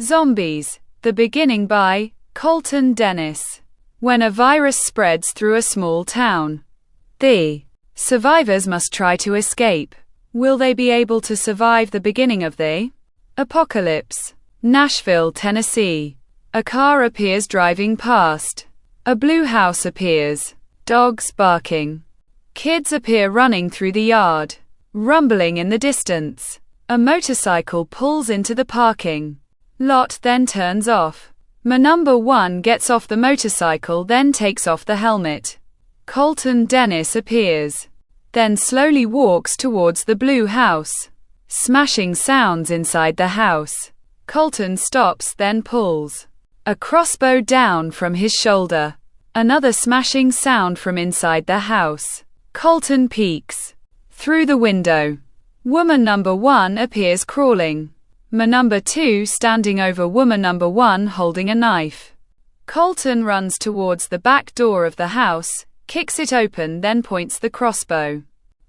Zombies. The beginning by Colton Dennis. When a virus spreads through a small town, the survivors must try to escape. Will they be able to survive the beginning of the apocalypse? Nashville, Tennessee. A car appears driving past. A blue house appears. Dogs barking. Kids appear running through the yard. Rumbling in the distance. A motorcycle pulls into the parking lot, then turns off. Number 1 gets off the motorcycle, then takes off the helmet. Colton Dennis appears. Then slowly walks towards the blue house. Smashing sounds inside the house. Colton stops, then pulls a crossbow down from his shoulder. Another smashing sound from inside the house. Colton peeks through the window. Woman number 1 appears crawling. Number 2 standing over woman number 1 holding a knife. Colton runs towards the back door of the house, kicks it open, then points the crossbow.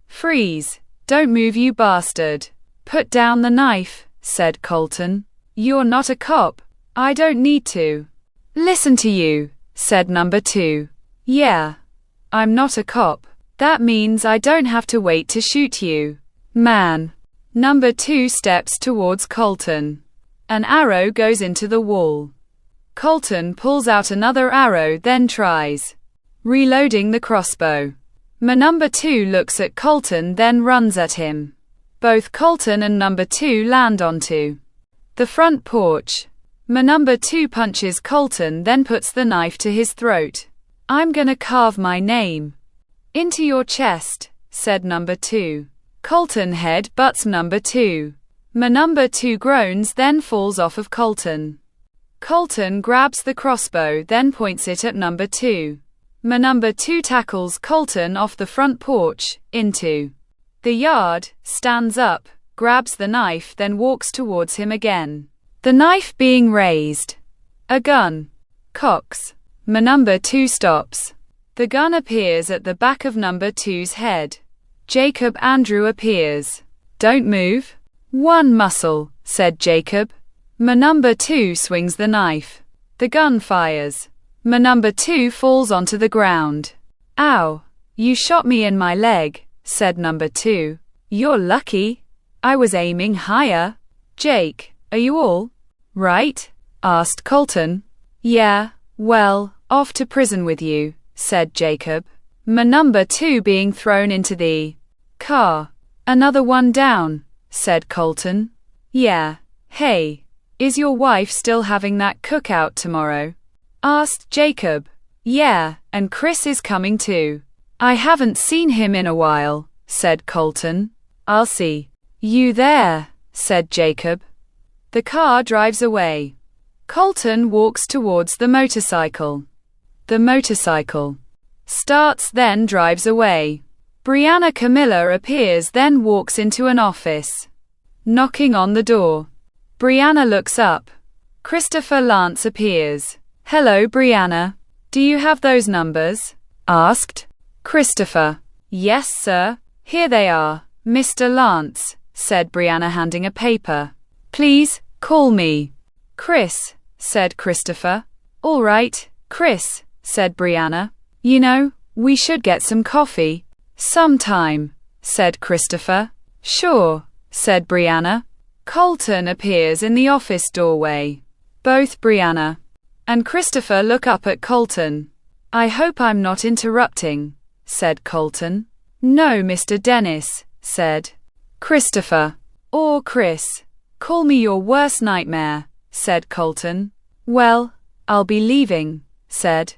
"Freeze! Don't move, you bastard!" "Put down the knife," said Colton. "You're not a cop." "I don't need to listen to you," said number 2. "Yeah. I'm not a cop. That means I don't have to wait to shoot you, man." Number 2 steps towards Colton. An arrow goes into the wall. Colton pulls out another arrow, then tries reloading the crossbow. Number 2 looks at Colton, then runs at him. Both Colton and number 2 land onto the front porch. Number 2 punches Colton, then puts the knife to his throat. "I'm gonna carve my name into your chest," said number 2. Colton head butts number 2. Number 2 groans, then falls off of Colton. Colton grabs the crossbow, then points it at number 2. Number 2 tackles Colton off the front porch, into the yard, stands up, grabs the knife, then walks towards him again. The knife being raised. A gun cocks. Number 2 stops. The gun appears at the back of number 2's head. Jacob Andrew appears. "Don't move. One muscle," said Jacob. Number 2 swings the knife. The gun fires. Number 2 falls onto the ground. "Ow. You shot me in my leg," said number 2. "You're lucky. I was aiming higher." "Jake, are you all right?" asked Colton. "Yeah, well, off to prison with you," said Jacob. Number 2 being thrown into the car. "Another one down," said Colton. "Yeah. Hey, is your wife still having that cookout tomorrow?" asked Jacob. "Yeah, and Chris is coming too." "I haven't seen him in a while," said Colton. "I'll see you there," said Jacob. The car drives away. Colton walks towards the motorcycle. The motorcycle starts, then drives away. Brianna Camilla appears, then walks into an office. Knocking on the door. Brianna looks up. Christopher Lance appears. "Hello, Brianna. Do you have those numbers?" asked Christopher. "Yes, sir. Here they are, Mr. Lance," said Brianna, handing a paper. "Please, call me Chris," said Christopher. "All right, Chris," said Brianna. "You know, we should get some coffee sometime," said Christopher. "Sure," said Brianna. Colton appears in the office doorway. Both Brianna and Christopher look up at Colton. "I hope I'm not interrupting," said Colton. "No, Mr. Dennis," said Christopher. "Or Chris. Call me your worst nightmare," said Colton. "Well, I'll be leaving," said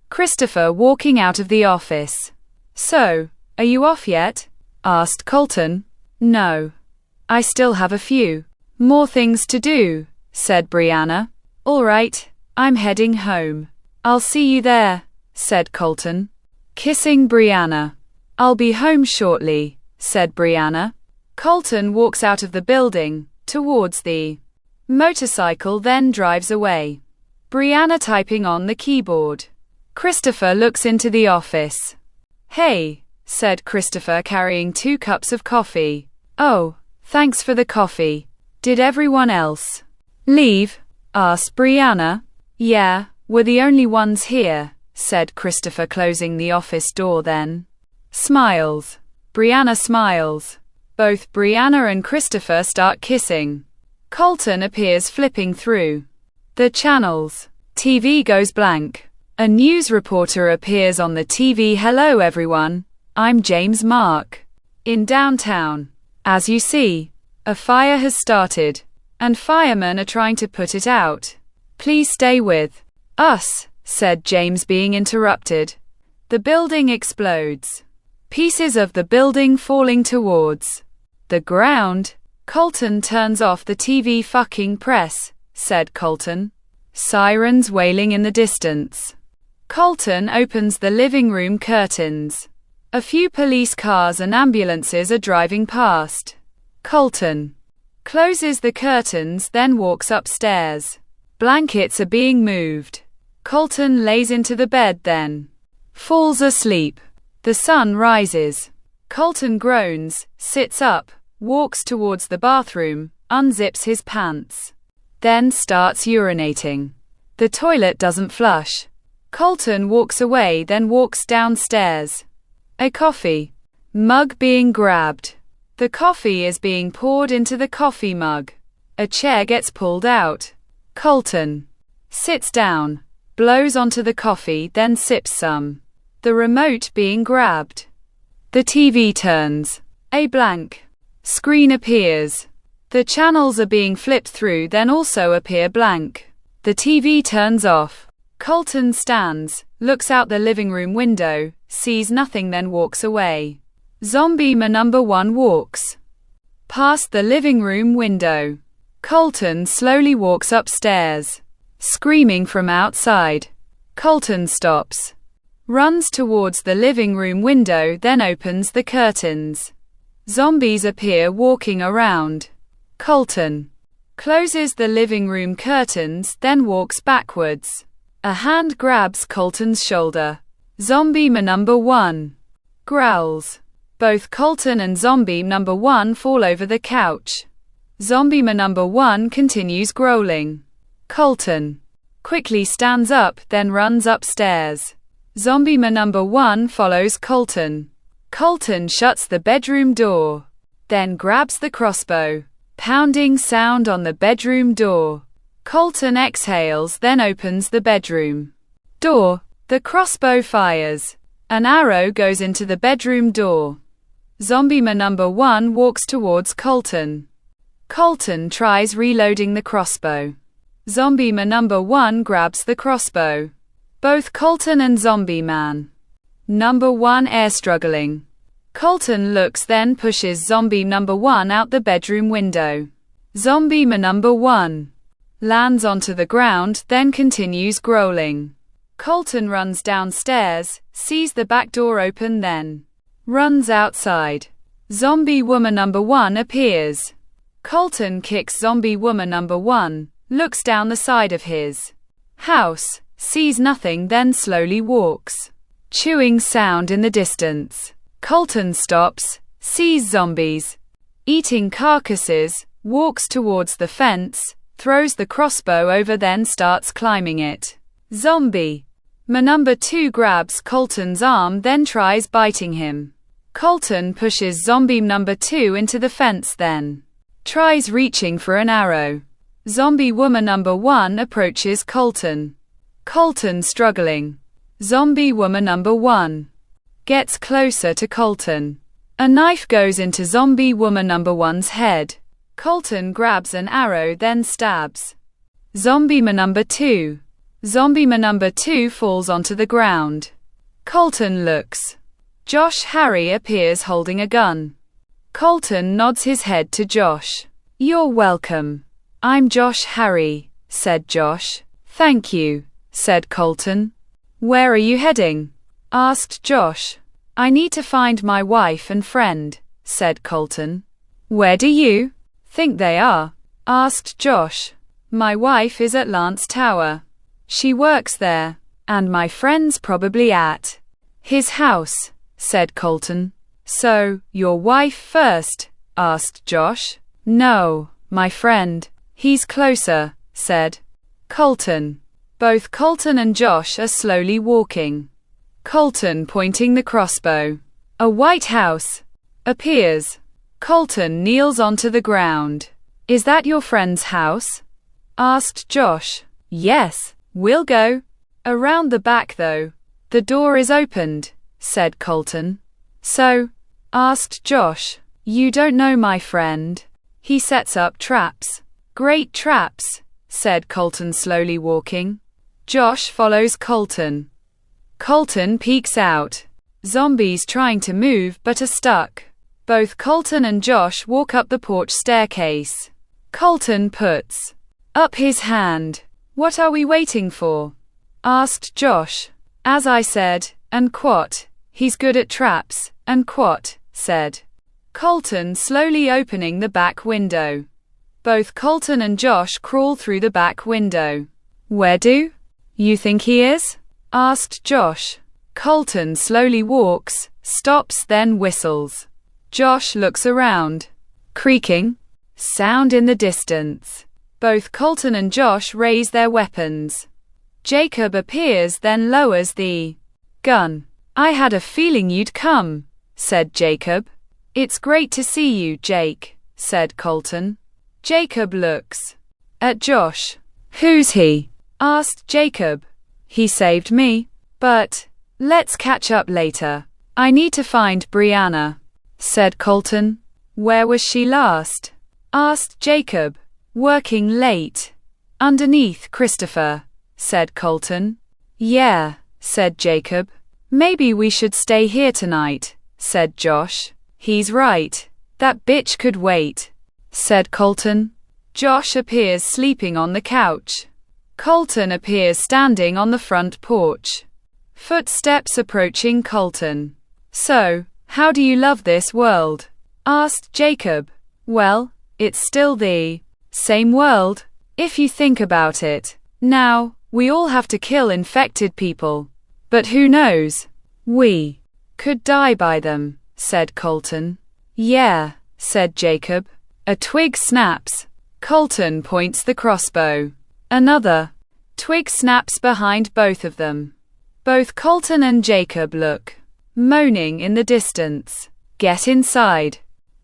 Christopher, walking out of the office. "So, are you off yet?" asked Colton. "No. I still have a few more things to do," said Brianna. "All right, I'm heading home. I'll see you there," said Colton, kissing Brianna. "I'll be home shortly," said Brianna. Colton walks out of the building, towards the motorcycle, then drives away. Brianna typing on the keyboard. Christopher looks into the office. "Hey," said Christopher, carrying 2 cups of coffee. "Oh, thanks for the coffee. Did everyone else leave?" asked Brianna. Yeah, we're the only ones here, said Christopher, closing the office door then. Smiles. Brianna smiles. Both Brianna and Christopher start kissing. Colton appears flipping through the channels. TV goes blank. A news reporter appears on the TV. Hello everyone, I'm James Mark. In downtown. As you see, a fire has started, and firemen are trying to put it out. Please stay with us, said James, being interrupted. The building explodes. Pieces of the building falling towards the ground. Colton turns off the TV. Fucking press, said Colton. Sirens wailing in the distance. Colton opens the living room curtains. A few police cars and ambulances are driving past. Colton closes the curtains, then walks upstairs. Blankets are being moved. Colton lays into the bed, then falls asleep. The sun rises. Colton groans, sits up, walks towards the bathroom, unzips his pants. Then starts urinating. The toilet doesn't flush. Colton walks away, then walks downstairs. A coffee mug being grabbed. The coffee is being poured into the coffee mug. A chair gets pulled out. Colton sits down, blows onto the coffee, then sips some. The remote being grabbed. The TV turns. A blank screen appears. The channels are being flipped through, then also appear blank. The TV turns off. Colton stands, looks out the living room window, sees nothing, then walks away. Zombie man number 1 walks past the living room window. Colton slowly walks upstairs, screaming from outside. Colton stops, runs towards the living room window, then opens the curtains. Zombies appear walking around. Colton closes the living room curtains, then walks backwards. A hand grabs Colton's shoulder. Zombie man number 1 growls. Both Colton and zombie number 1 fall over the couch. Zombie man number 1 continues growling. Colton quickly stands up, then runs upstairs. Zombie man number 1 follows Colton. Colton shuts the bedroom door, then grabs the crossbow. Pounding sound on the bedroom door. Colton exhales, then opens the bedroom door. The crossbow fires. An arrow goes into the bedroom door. Zombie man number 1 walks towards Colton. Colton tries reloading the crossbow. Zombie man number 1 grabs the crossbow. Both Colton and zombie man number 1 air struggling. Colton looks, then pushes zombie number 1 out the bedroom window. Zombie man number 1 lands onto the ground, then continues growling. Colton runs downstairs, sees the back door open, then runs outside. Zombie woman number 1 appears. Colton kicks zombie woman number 1, looks down the side of his house, sees nothing, then slowly walks. Chewing sound in the distance. Colton stops, sees zombies eating carcasses, walks towards the fence, throws the crossbow over, then starts climbing it. Zombie man number 2 grabs Colton's arm, then tries biting him. Colton pushes zombie number 2 into the fence, then tries reaching for an arrow. Zombie woman number 1 approaches Colton. Colton struggling. Zombie woman number 1 gets closer to Colton. A knife goes into zombie woman number 1's head. Colton grabs an arrow, then stabs zombie man number 2. Zombie man number 2 falls onto the ground. Colton looks. Josh Harry appears holding a gun. Colton nods his head to Josh. You're welcome. I'm Josh Harry, said Josh. Thank you, said Colton. Where are you heading? Asked Josh. I need to find my wife and friend, said Colton. Where do you think they are? Asked Josh. My wife is at Lance Tower. She works there, and my friend's probably at his house, said Colton. So, your wife first? Asked Josh. No, my friend. He's closer, said Colton. Both Colton and Josh are slowly walking. Colton pointing the crossbow. A white house appears. Colton kneels onto the ground. Is that your friend's house? Asked Josh. Yes, we'll go. Around the back though. The door is opened, said Colton. So? Asked Josh. You don't know my friend. He sets up traps. Great traps, said Colton slowly walking. Josh follows Colton. Colton peeks out. Zombies trying to move but are stuck. Both Colton and Josh walk up the porch staircase. Colton puts up his hand. What are we waiting for? Asked Josh. As I said, and quat. He's good at traps, and quat, said Colton slowly opening the back window. Both Colton and Josh crawl through the back window. Where do you think he is? Asked Josh. Colton slowly walks, stops then whistles. Josh looks around. Creaking sound in the distance. Both Colton and Josh raise their weapons. Jacob appears then lowers the gun. I had a feeling you'd come, said Jacob. It's great to see you, Jake, said Colton. Jacob looks at Josh. Who's he? Asked Jacob. He saved me, but let's catch up later. I need to find Brianna, said Colton. Where was she last? Asked Jacob. Working late. Underneath Christopher, said Colton. Yeah, said Jacob. Maybe we should stay here tonight, said Josh. He's right. That bitch could wait, said Colton. Josh appears sleeping on the couch. Colton appears standing on the front porch. Footsteps approaching Colton. So, how do you love this world? Asked Jacob. Well, it's still the same world, if you think about it. Now, we all have to kill infected people. But who knows? We could die by them, said Colton. Yeah, said Jacob. A twig snaps. Colton points the crossbow. Another twig snaps behind both of them. Both Colton and Jacob look, moaning in the distance. Get inside,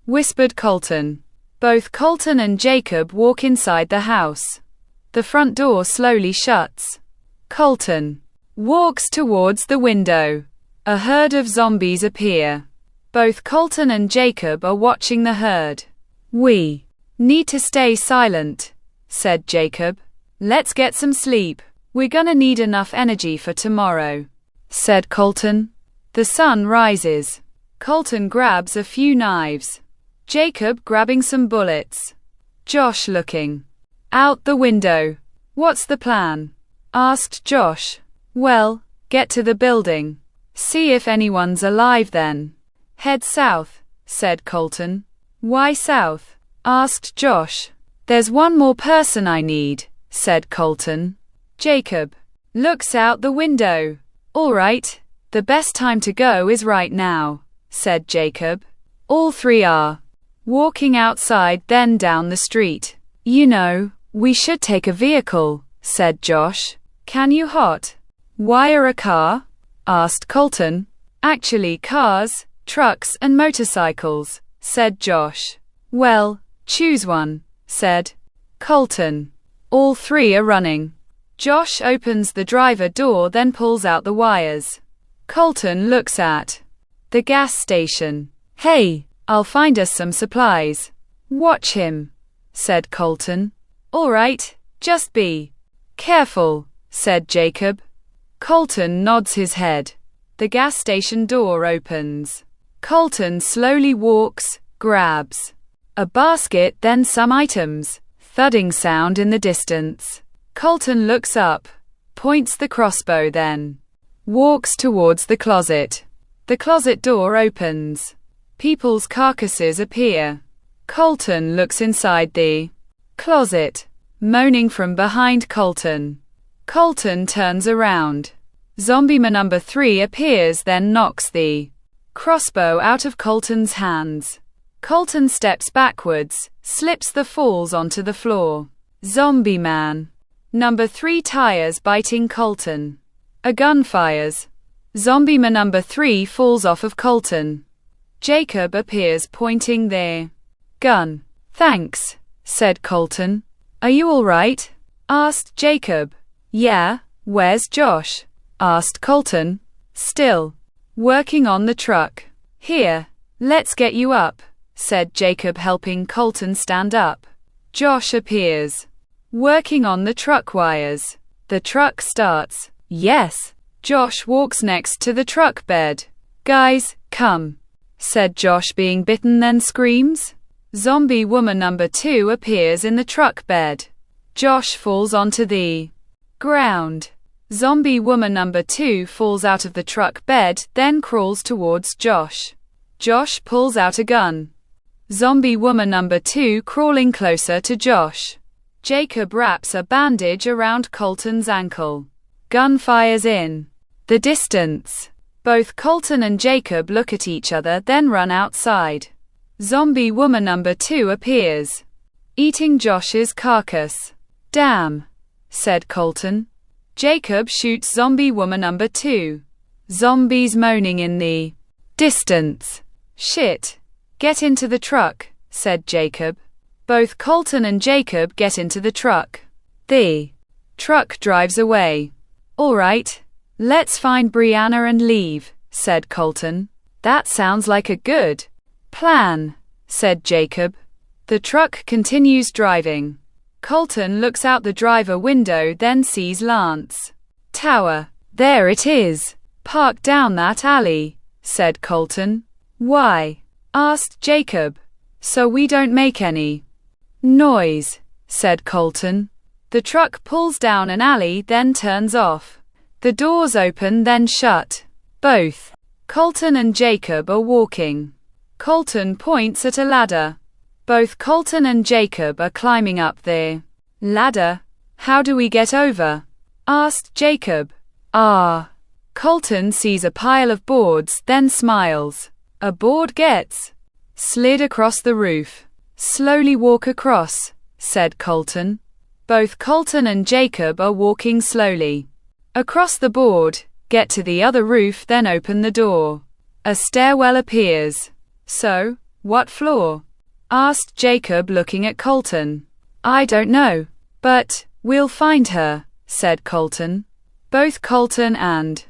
whispered Colton. Both Colton and Jacob walk inside the house. The front door slowly shuts. Colton walks towards the window. A herd of zombies appear. Both Colton and Jacob are watching the herd. We need to stay silent, said Jacob. Let's get some sleep. We're gonna need enough energy for tomorrow, said Colton. The sun rises. Colton grabs a few knives. Jacob grabbing some bullets. Josh looking out the window. What's the plan? Asked Josh. Well, get to the building. See if anyone's alive then. Head south, said Colton. Why south? Asked Josh. There's one more person I need, said Colton. Jacob looks out the window. All right, the best time to go is right now, said Jacob. All three are walking outside then down the street. You know, we should take a vehicle, said Josh. Can you hot wire a car? Asked Colton. Actually cars, trucks and motorcycles, said Josh. Well, choose one, said Colton. All three are running. Josh opens the driver door then pulls out the wires. Colton looks at the gas station. Hey, I'll find us some supplies. Watch him, said Colton. All right, just be careful, said Jacob. Colton nods his head. The gas station door opens. Colton slowly walks, grabs a basket then some items. Thudding sound in the distance. Colton looks up, points the crossbow then walks towards the closet. The closet door opens. People's carcasses appear. Colton looks inside the closet, moaning from behind Colton. Colton turns around. Zombie man number 3 appears then knocks the crossbow out of Colton's hands. Colton steps backwards, slips the falls onto the floor. Zombie man Number 3 tires biting Colton. A gun fires. Zombie man number 3 falls off of Colton. Jacob appears pointing their gun. Thanks, said Colton. Are you all right? Asked Jacob. Yeah, where's Josh? Asked Colton. Still working on the truck. Here, let's get you up, said Jacob, helping Colton stand up. Josh appears, working on the truck wires. The truck starts. Yes. Josh walks next to the truck bed. Guys, come, said Josh, being bitten, then screams. Zombie woman number 2 appears in the truck bed. Josh falls onto the ground. Zombie woman number 2 falls out of the truck bed, then crawls towards Josh. Josh pulls out a gun. Zombie woman number 2 crawling closer to Josh. Jacob wraps a bandage around Colton's ankle. Gun fires in the distance. Both Colton and Jacob look at each other, then run outside. Zombie woman number 2 appears, eating Josh's carcass. Damn, said Colton. Jacob shoots zombie woman number 2. Zombies moaning in the distance. Shit. Get into the truck, said Jacob. Both Colton and Jacob get into the truck. The truck drives away. All right, let's find Brianna and leave, said Colton. That sounds like a good plan, said Jacob. The truck continues driving. Colton looks out the driver window, then sees Lance Tower. There it is. Park down that alley, said Colton. Why? Asked Jacob. So we don't make any noise, said Colton. The truck pulls down an alley, then turns off. The doors open, then shut. Both Colton and Jacob are walking. Colton points at a ladder. Both Colton and Jacob are climbing up the ladder. How do we get over? Asked Jacob. Colton sees a pile of boards, then smiles. A board gets slid across the roof. Slowly walk across, said Colton. Both Colton and Jacob are walking slowly across the board, get to the other roof, then open the door. A stairwell appears. So, what floor? Asked Jacob, looking at Colton. I don't know, but we'll find her, said Colton. Both Colton and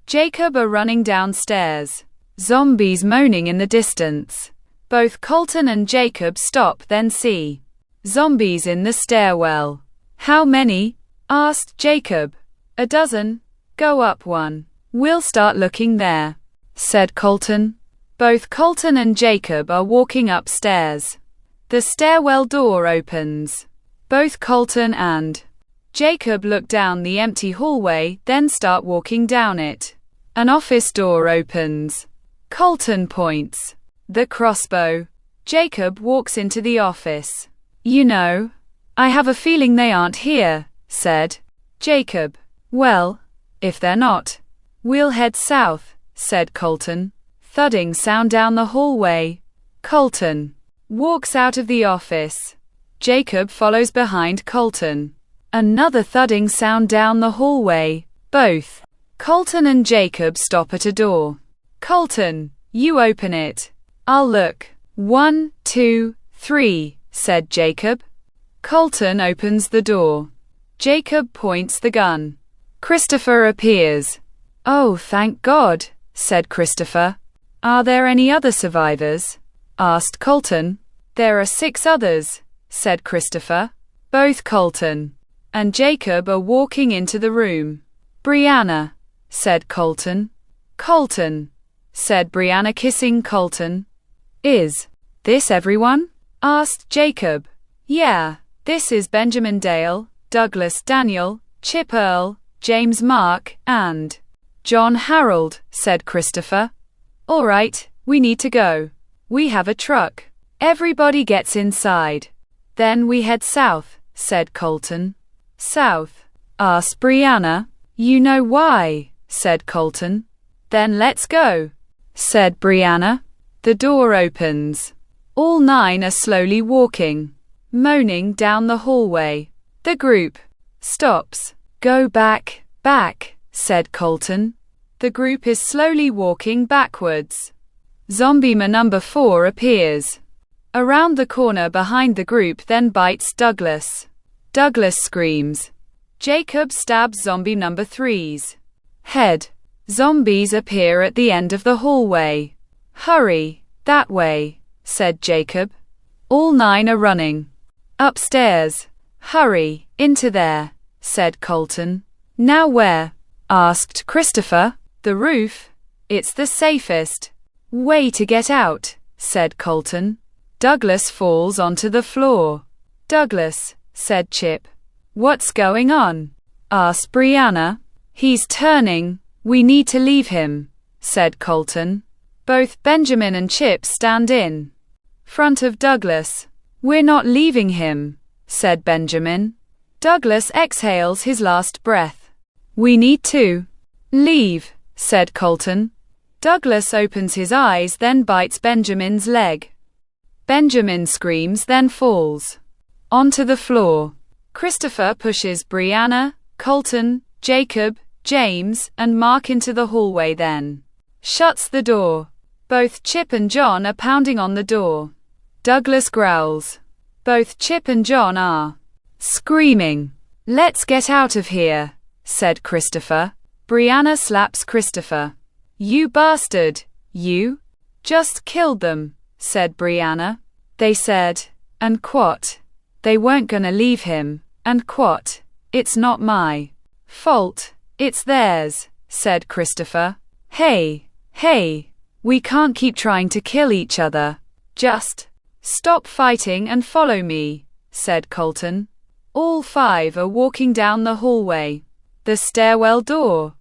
Jacob are running downstairs. Zombies moaning in the distance. Both Colton and Jacob stop, then see zombies in the stairwell. How many? Asked Jacob. A dozen. Go up one. We'll start looking there, said Colton. Both Colton and Jacob are walking upstairs. The stairwell door opens. Both Colton and Jacob look down the empty hallway, then start walking down it. An office door opens. Colton points the crossbow. Jacob walks into the office. You know, I have a feeling they aren't here, said Jacob. Well, if they're not, we'll head south, said Colton. Thudding sound down the hallway. Colton walks out of the office. Jacob follows behind Colton. Another thudding sound down the hallway. Both Colton and Jacob stop at a door. Colton, you open it. I'll look. 1, 2, 3, said Jacob. Colton opens the door. Jacob points the gun. Christopher appears. Oh, thank God, said Christopher. Are there any other survivors? Asked Colton. There are 6 others, said Christopher. Both Colton and Jacob are walking into the room. Brianna, said Colton. Colton, said Brianna, kissing Colton. Is this everyone? Asked Jacob. Yeah, this is Benjamin Dale, Douglas Daniel, Chip Earl, James Mark, and John Harold, said Christopher. All right, we need to go. We have a truck. Everybody gets inside. Then we head south, said Colton. South? Asked Brianna. You know why, said Colton. Then let's go, said Brianna. The door opens. All 9 are slowly walking, moaning down the hallway. The group stops. Go back, back, said Colton. The group is slowly walking backwards. Zombie man number 4 appears around the corner behind the group, then bites Douglas. Douglas screams. Jacob stabs zombie number 3's head. Zombies appear at the end of the hallway. Hurry, that way, said Jacob. All 9 are running upstairs. Hurry, into there, said Colton. Now where? Asked Christopher. The roof. It's the safest way to get out, said Colton. Douglas falls onto the floor. Douglas, said Chip. What's going on? Asked Brianna. He's turning. We need to leave him, said Colton. Both Benjamin and Chip stand in front of Douglas. We're not leaving him, said Benjamin. Douglas exhales his last breath. We need to leave, said Colton. Douglas opens his eyes, then bites Benjamin's leg. Benjamin screams, then falls onto the floor. Christopher pushes Brianna, Colton, Jacob, James, and Mark into the hallway, then shuts the door. Both Chip and John are pounding on the door. Douglas growls. Both Chip and John are screaming. Let's get out of here, said Christopher. Brianna slaps Christopher. You bastard, you just killed them, said Brianna. They said, and quat, they weren't gonna leave him, and quat, it's not my fault, it's theirs, said Christopher. Hey, we can't keep trying to kill each other. Just stop fighting and follow me, said Colton. All 5 are walking down the hallway. The stairwell door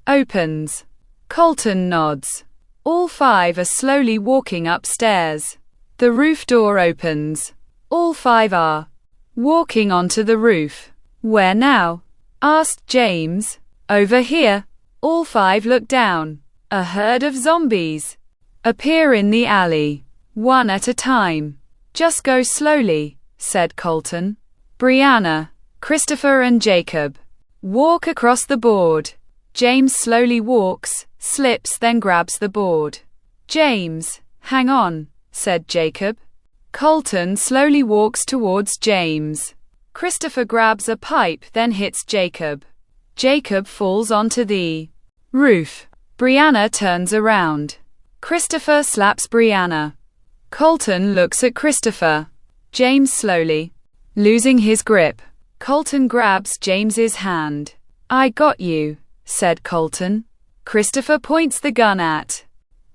opens. Colton nods. All 5 are slowly walking upstairs. The roof door opens. All 5 are walking onto the roof. Where now? Asked James. Over here. All 5 look down. A herd of zombies appear in the alley, one at a time. Just go slowly, said Colton. Brianna, Christopher and Jacob walk across the board. James slowly walks, slips, then grabs the board. James, hang on, said Jacob. Colton slowly walks towards James. Christopher grabs a pipe, then hits Jacob. Jacob falls onto the roof. Brianna turns around. Christopher slaps Brianna. Colton looks at Christopher. James slowly losing his grip. Colton grabs James's hand. I got you, said Colton. Christopher points the gun at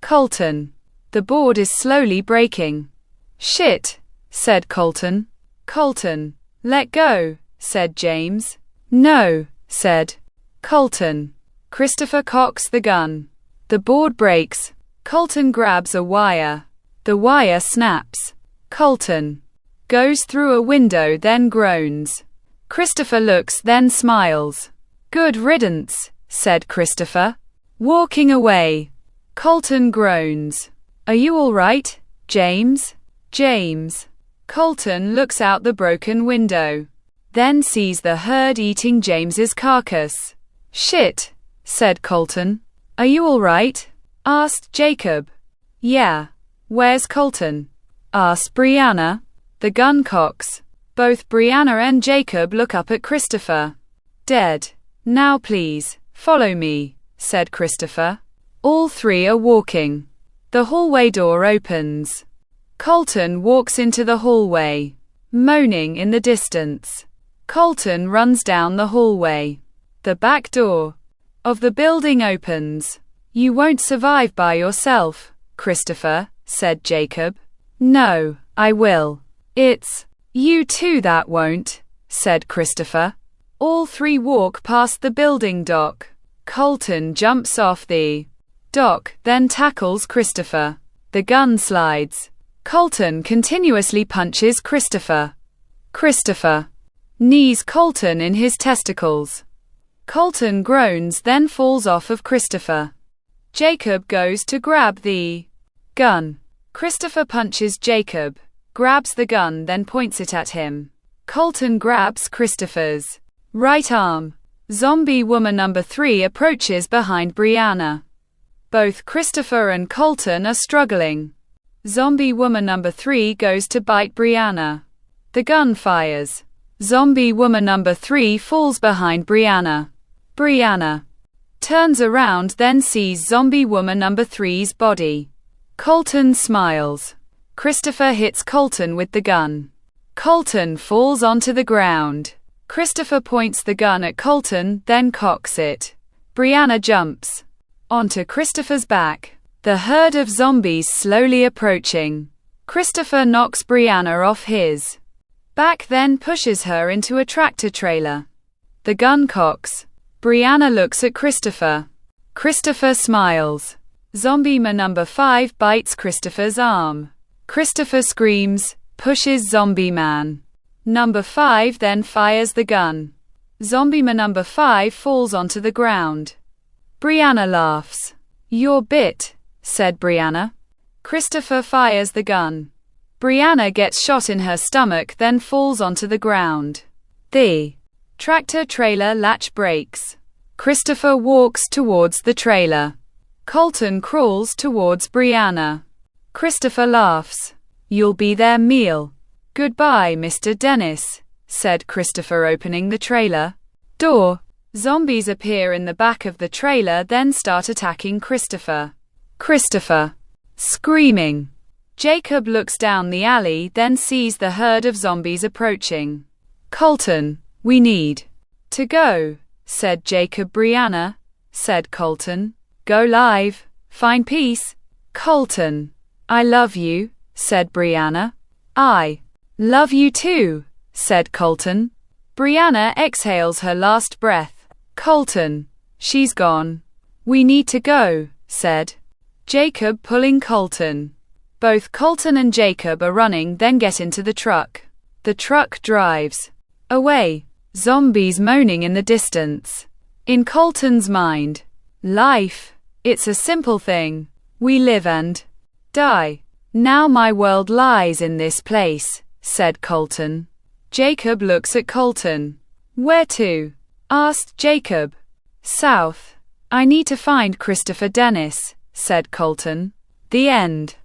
Colton. The board is slowly breaking. Shit, said Colton. Colton, let go, said James. No, said Colton. Christopher cocks the gun. The board breaks. Colton grabs a wire. The wire snaps. Colton goes through a window, then groans. Christopher looks, then smiles. Good riddance, said Christopher, walking away. Colton groans. Are you all right, James? James. Colton looks out the broken window, then sees the herd eating James's carcass. Shit, said Colton. Are you all right? Asked Jacob. Yeah. Where's Colton? Asked Brianna. The gun cocks. Both Brianna and Jacob look up at Christopher. Dead. Now please, follow me, said Christopher. All 3 are walking. The hallway door opens. Colton walks into the hallway, moaning in the distance. Colton runs down the hallway. The back door of the building opens. You won't survive by yourself, Christopher, said Jacob. No, I will. It's you two that won't, said Christopher. All 3 walk past the building dock. Colton jumps off the dock, then tackles Christopher. The gun slides. Colton continuously punches Christopher. Christopher knees Colton in his testicles. Colton groans, then falls off of Christopher. Jacob goes to grab the gun. Christopher punches Jacob, grabs the gun, then points it at him. Colton grabs Christopher's Right arm. Zombie woman number 3 approaches behind Brianna. Both Christopher and Colton are struggling. Zombie woman number 3 goes to bite Brianna. The gun fires. Zombie woman number 3 falls behind Brianna. Brianna turns around, then sees zombie woman number 3's body. Colton smiles. Christopher hits Colton with the gun. Colton falls onto the ground. Christopher points the gun at Colton, then cocks it. Brianna jumps onto Christopher's back. The herd of zombies slowly approaching. Christopher knocks Brianna off his back, then pushes her into a tractor trailer. The gun cocks. Brianna looks at Christopher. Christopher smiles. Zombie man number 5 bites Christopher's arm. Christopher screams, pushes zombie man number 5, then fires the gun. Zombie man number 5 falls onto the ground. Brianna laughs. "You're bit," said Brianna. Christopher fires the gun. Brianna gets shot in her stomach, then falls onto the ground. The tractor trailer latch breaks. Christopher walks towards the trailer. Colton crawls towards Brianna. Christopher laughs. "You'll be their meal." "Goodbye, Mr. Dennis," said Christopher, opening the trailer door. Zombies appear in the back of the trailer, then start attacking Christopher. Christopher screaming. Jacob looks down the alley, then sees the herd of zombies approaching. "Colton, we need to go," said Jacob. "Brianna," said Colton. "Go live, find peace." Colton, "I love you," said Brianna. "I love you too," said Colton. Brianna exhales her last breath. Colton, "She's gone. We need to go," said Jacob, pulling Colton. Both Colton and Jacob are running, then get into the truck. The truck drives away. Zombies moaning in the distance. In Colton's mind, life, it's a simple thing. We live and die. Now my world lies in this place, said Colton. Jacob looks at Colton. Where to? Asked Jacob. South. I need to find Christopher Dennis, said Colton. The end.